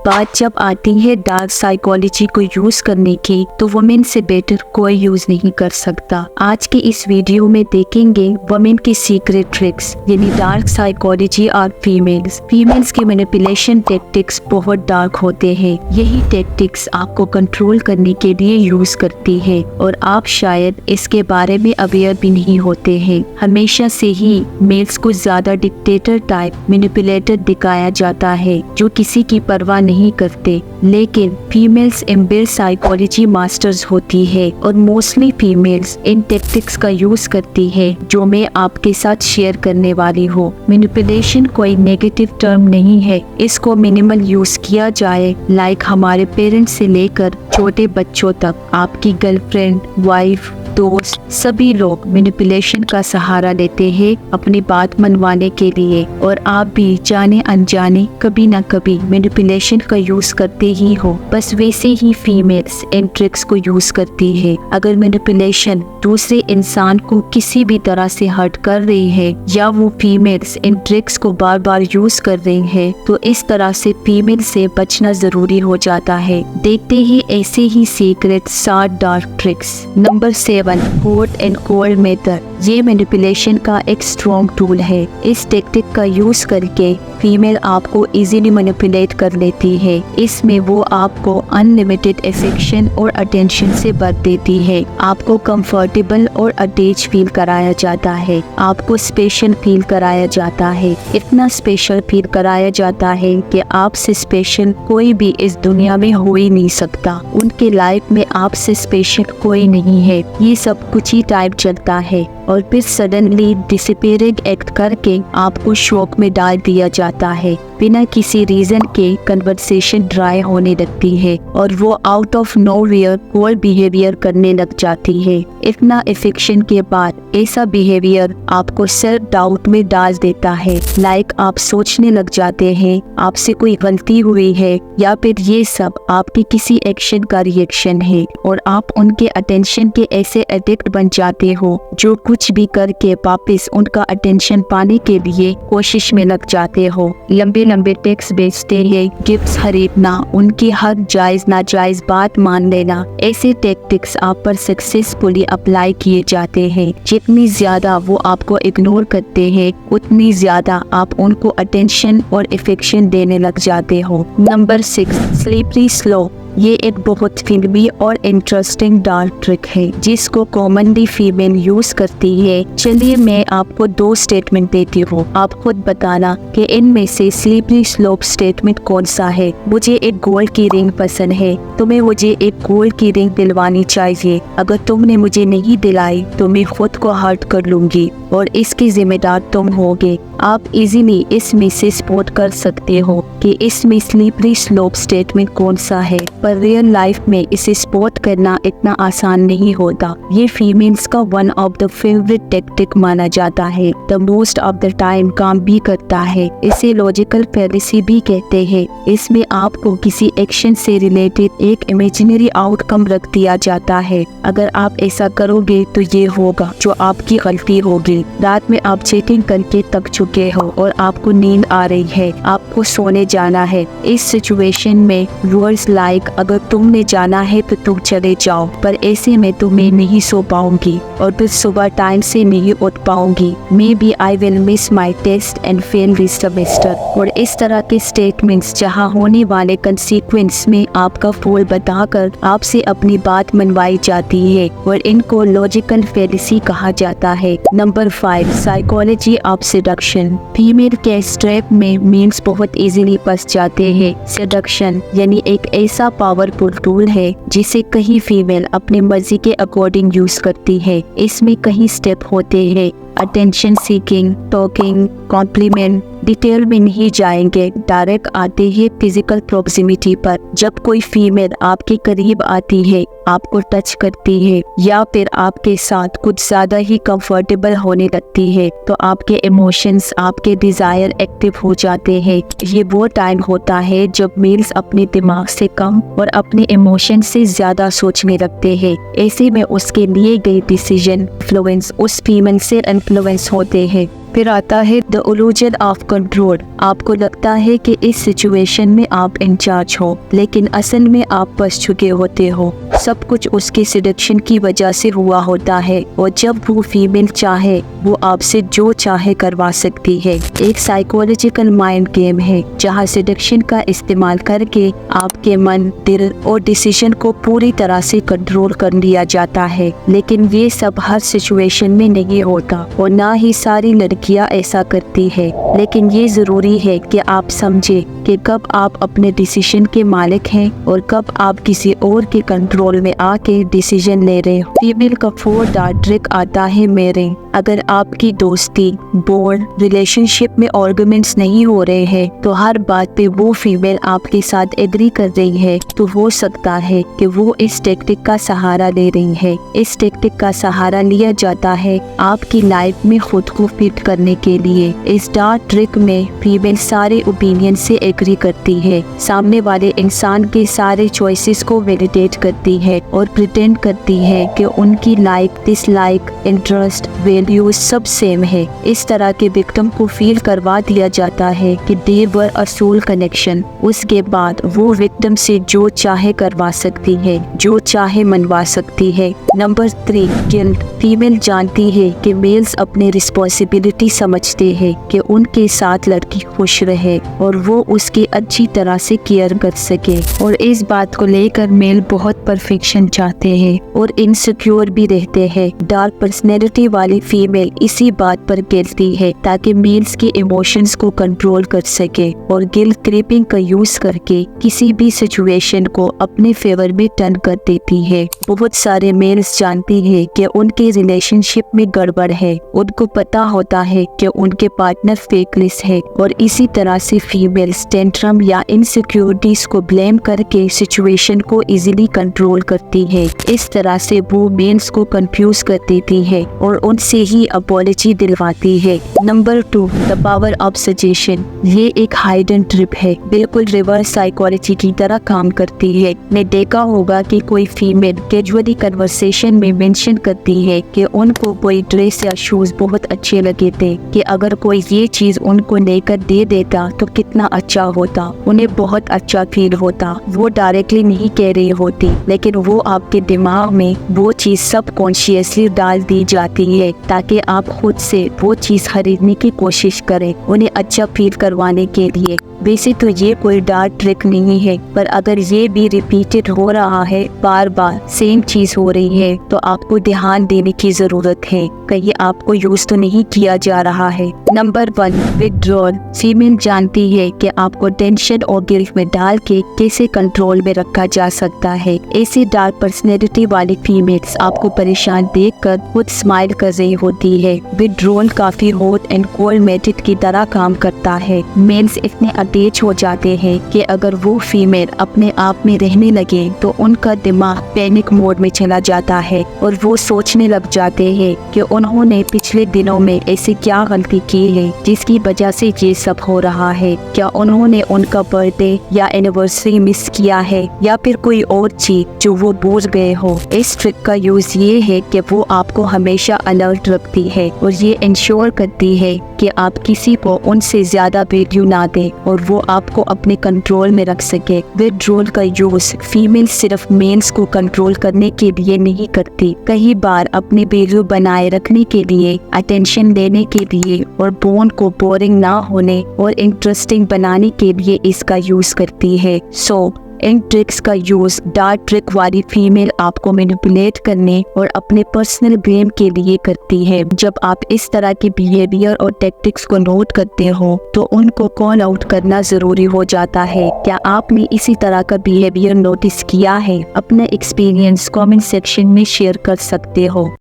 बात जब आती है डार्क साइकोलॉजी को यूज करने की, तो वुमेन से बेटर कोई यूज नहीं कर सकता। आज के इस वीडियो में देखेंगे वुमेन की सीक्रेट ट्रिक्स, यानी डार्क साइकोलॉजी और फीमेल्स की मैनिपुलेशन टेक्टिक्स बहुत डार्क होते हैं। यही टेक्टिक्स आपको कंट्रोल करने के लिए यूज करती है और आप शायद इसके बारे में अवेयर भी नहीं होते हैं। हमेशा से ही मेल्स को ज्यादा डिक्टेटर टाइप मैनिपुलेटर दिखाया जाता है जो किसी की परवाह नहीं करते, लेकिन फीमेल्स एम्बेड साइकोलॉजी मास्टर्स होती है और मोस्टली फीमेल्स इन टेक्टिक्स का यूज करती है जो मैं आपके साथ शेयर करने वाली हूँ। मैनिपुलेशन कोई नेगेटिव टर्म नहीं है, इसको मिनिमल यूज किया जाए। लाइक हमारे पेरेंट्स से लेकर छोटे बच्चों तक, आपकी गर्लफ्रेंड, वाइफ, दोस्त, सभी लोग मैनिपुलेशन का सहारा लेते हैं अपनी बात मनवाने के लिए, और आप भी जाने अनजाने कभी ना कभी मैनिपुलेशन का यूज करते ही हो। बस वैसे ही फीमेल्स इन ट्रिक्स को यूज करती है। अगर मैनिपुलेशन दूसरे इंसान को किसी भी तरह से हर्ट कर रही है या वो फीमेल्स इन ट्रिक्स को बार बार यूज कर रही है, तो इस तरह से फीमेल से बचना जरूरी हो जाता है। देखते ही ऐसे ही secret 7 dark tricks. Number 7, hot and cold method. ये मैनिपुलेशन का एक स्ट्रॉन्ग टूल है। इस टेक्टिक का यूज करके फीमेल आपको इजीली मैनिपुलेट कर लेती है। इसमें वो आपको अनलिमिटेड अफेक्शन और अटेंशन से भर देती है। आपको कंफर्टेबल और अटैच फील कराया जाता है, आपको स्पेशल फील कराया जाता है। इतना स्पेशल फील कराया जाता है कि आपसे स्पेशल कोई भी इस दुनिया में हो ही नहीं सकता। उनके लाइफ में आपसे स्पेशल कोई नहीं है। ये सब कुछ ही टाइम चलता है और फिर सडनली डिसअपीयरिंग एक्ट करके आपको शॉक में डाल दिया जाता है। बिना किसी रीजन के कन्वर्सेशन ड्राई होने लगती है और वो out of nowhere cold behaviour करने लग जाती है। इतना अफेक्शन के बाद ऐसा बिहेवियर आपको सेल्फ डाउट में डाल देता है। लाइक आप सोचने लग जाते हैं आपसे कोई गलती हुई है या फिर ये सब आपके किसी एक्शन का रिएक्शन है, और आप उनके अटेंशन के ऐसे एडिक्ट बन जाते हो जो कुछ भी करके वापस उनका अटेंशन पाने के लिए कोशिश में लग जाते हो। लंबे लंबे टेक्स्ट भेजते हैं, गिफ्ट्स खरीदना, उनकी हर जायज नाजायज बात मान लेना। ऐसे टेक्टिक्स आप पर सक्सेसफुली अप्लाई किए जाते हैं। जितनी ज्यादा वो आपको इग्नोर करते हैं, उतनी ज्यादा आप उनको अटेंशन और अफेक्शन देने लग जाते हो। Number 6, slippery slow. ये एक बहुत फिल्मी और इंटरेस्टिंग डार्क ट्रिक है जिसको कॉमनली फीमेल यूज करती है। चलिए मैं आपको 2 स्टेटमेंट देती हूँ, आप खुद बताना कि इनमें से स्लीपरी स्लोप स्टेटमेंट कौन सा है। मुझे एक गोल्ड की रिंग पसंद है, तुम्हें मुझे एक गोल्ड की रिंग दिलवानी चाहिए। अगर तुमने मुझे नहीं दिलाई तो मैं खुद को हर्ट कर लूंगी और इसकी जिम्मेदार तुम होगे। आप इजीली इसमें से स्पॉट कर सकते हो कि इसमें स्लीपरी स्लोप स्टेटमेंट कौन सा है, पर रियल लाइफ में इसे स्पॉट करना इतना आसान नहीं होता। ये फीमेल्स का one of the favourite tactic माना जाता है। The most of the time काम भी करता है। इसे लॉजिकल फैलेसी भी कहते हैं। इसमें आपको किसी एक्शन से रिलेटेड एक इमेजिनरी आउटकम रख दिया जाता है। अगर आप ऐसा करोगे तो ये होगा जो आपकी गलती होगी। रात में आप चीटिंग करके थक चुके हो और आपको नींद आ रही है, आपको सोने जाना है। इस सिचुएशन में वर्ड्स लाइक अगर तुमने जाना है तो तुम चले जाओ, पर ऐसे में तो मैं नहीं सो पाऊंगी और फिर सुबह टाइम से नहीं उठ पाऊंगी। Maybe I will miss my test and fail this semester. और इस तरह के स्टेटमेंट्स जहां होने वाले कंसीक्वेंस में आपका फूल बताकर आपसे अपनी बात मनवाई जाती है, और इनको लॉजिकल फैलेसी कहा जाता है। Number 5, psychology of seduction. Female के स्ट्रैप में मीम्स बहुत इजीली फंस जाते हैं। सेडक्शन यानी एक ऐसा पावरफुल टूल है जिसे कई फीमेल अपने मर्जी के अकॉर्डिंग यूज करती है। इसमें कई स्टेप होते हैं, attention seeking, talking, compliment. Detail में नहीं जाएंगे, डायरेक्ट आते हैं फिजिकल प्रॉक्सिमिटी पर। जब कोई फीमेल आपके करीब आती है, आपको टच करती है या फिर आपके साथ कुछ ज्यादा ही कंफर्टेबल होने लगती है, तो आपके इमोशंस, आपके डिजायर एक्टिव हो जाते हैं। ये वो टाइम होता है जब मेल्स अपने दिमाग से कम और अपने इमोशन से ज्यादा सोचने लगते हैं। ऐसे में उसके लिए गए डिसीजन इन्फ्लुएंस उस फीमेल से इन्फ्लुएंस होते हैं। फिर आता है द इल्यूजन ऑफ कंट्रोल। आपको लगता है कि इस सिचुएशन में आप इंचार्ज हो, लेकिन असल में आप बस चुके होते हो। सब कुछ उसके सिडक्शन की वजह से हुआ होता है, और जब वो फीमेल चाहे वो आपसे जो चाहे करवा सकती है। एक साइकोलॉजिकल माइंड गेम है जहाँ सिडक्शन का इस्तेमाल करके आपके मन, दिल और डिसीजन को पूरी तरह से कंट्रोल कर लिया जाता है। लेकिन ये सब हर सिचुएशन में नहीं होता, और ना ही सारी लड़कियां ऐसा करती है। लेकिन ये जरूरी है कि आप समझे कि कब आप अपने डिसीजन के मालिक हैं और कब आप किसी और के कंट्रोल में आके डिसीजन ले रहे हो। फीमेल का 4 डार्क ट्रिक आता है मेरे। अगर आपकी दोस्ती, बॉन्ड, रिलेशनशिप में आर्गुमेंट्स नहीं हो रहे हैं, तो हर बात पे वो फीमेल आपके साथ एग्री कर रही है, तो हो सकता है कि वो इस टेक्निक का सहारा ले रही है। इस टेक्निक का सहारा लिया जाता है आपकी लाइफ में खुद को फिट करने के लिए। इस डार्क ट्रिक में फीमेल सारे ओपिनियन से एग्री करती है, सामने वाले इंसान के सारे चॉइसेस को वैलिडेट करती है और प्रिटेंड करती है कि उनकी लाइक, डिसलाइक, इंटरेस्ट, वैल्यूज सब सेम है। इस तरह के विक्टिम को फील करवा दिया जाता है कि दे वर अ सोल कनेक्शन। उसके बाद वो विक्टिम से जो चाहे करवा सकती है, जो चाहे मनवा सकती है। Number 3, guilt. फीमेल जानती है कि मेल्स अपने रिस्पॉन्सिबिलिटी समझते हैं कि उनके साथ लड़की खुश रहे और वो उसकी अच्छी तरह से केयर कर सके, और इस बात को लेकर मेल बहुत परफेक्शन चाहते हैं और इनसिक्योर भी रहते हैं। डार्क पर्सनैलिटी वाली फीमेल इसी बात पर गिल्टी है ताकि मेल्स के इमोशंस को कंट्रोल कर सके, और गिल्ट क्रीपिंग का यूज करके किसी भी सिचुएशन को अपने फेवर में टर्न कर देती है। बहुत सारे मेल्स जानती है कि उनके रिलेशनशिप में गड़बड़ है, उनको पता होता है कि उनके पार्टनर फेकलेस है, और इसी तरह से फीमेल्स टेंट्रम या इनसिक्योरिटीज को ब्लेम करके सिचुएशन को इजीली कंट्रोल करती है। इस तरह से वो मेल्स को कंफ्यूज कर देती है और उनसे ही अपॉलजी दिलवाती है। Number 2, the power of suggestion. ये एक हाइडन ट्रिप है, बिल्कुल रिवर्स साइकोलॉजी की तरह काम करती है। ने देखा होगा कि कोई फीमेल कैजुअली कन्वर्सेशन में मेंशन करती है कि उनको कोई ड्रेस या शूज बहुत अच्छे लगे थे, कि अगर कोई ये चीज उनको लेकर दे देता तो कितना अच्छा होता, उन्हें बहुत अच्छा फील होता। वो डायरेक्टली नहीं कह रही होती, लेकिन वो आपके दिमाग में वो चीज सब कॉन्शियसली डाल दी जाती है ताकि आप खुद से वो चीज खरीदने की कोशिश करें उन्हें अच्छा फील करवाने के लिए। वैसे तो ये कोई डार्क ट्रिक नहीं है, पर अगर ये भी रिपीटेड हो रहा है, बार बार सेम चीज हो रही है, तो आपको ध्यान देने की जरूरत है कहीं आपको यूज तो नहीं किया जा रहा है। Number 1, withdrawal. फीमेल जानती है कि आपको टेंशन और गिल्ट में डाल के कैसे कंट्रोल में रखा जा सकता है। ऐसी डार्क पर्सनैलिटी वाली फीमेल्स आपको परेशान देखकर खुद स्माइल कर रही होती है। विथड्रॉल काफी हॉट एंड कोल्ड मेथड की तरह काम करता है। मेल्स इतने अटैच हो जाते हैं कि अगर वो फीमेल अपने आप में रहने लगे तो उनका दिमाग पैनिक मोड में चला जाता है और वो सोचने लग जाते हैं कि उन्होंने पिछले दिनों में ऐसी क्या गलती की है जिसकी वजह से ये सब हो रहा है। क्या उन्होंने उनका बर्थडे या एनिवर्सरी मिस किया है, या फिर कोई और चीज जो वो भूल गए हो। इस ट्रिक का यूज ये है कि वो आपको हमेशा अलर्ट रखती है और ये इंश्योर करती है कि आप किसी को उनसे ज्यादा वैल्यू ना दें और वो आपको अपने कंट्रोल में रख सके। विथड्रॉल का यूज फीमेल सिर्फ मेल्स को कंट्रोल करने के लिए नहीं करती, कई बार अपनी वैल्यू बनाए रखने के लिए, अटेंशन देने के लिए और बॉन्ड को बोरिंग ना होने और इंटरेस्टिंग बनाने के लिए इसका यूज करती है। इन ट्रिक्स का यूज डार्क ट्रिक वाली फीमेल आपको मैनिपुलेट करने और अपने पर्सनल गेम के लिए करती है। जब आप इस तरह के बिहेवियर और टैक्टिक्स को नोट करते हो तो उनको कॉल आउट करना जरूरी हो जाता है। क्या आपने इसी तरह का बिहेवियर नोटिस किया है? अपना एक्सपीरियंस कमेंट सेक्शन में शेयर कर सकते हो।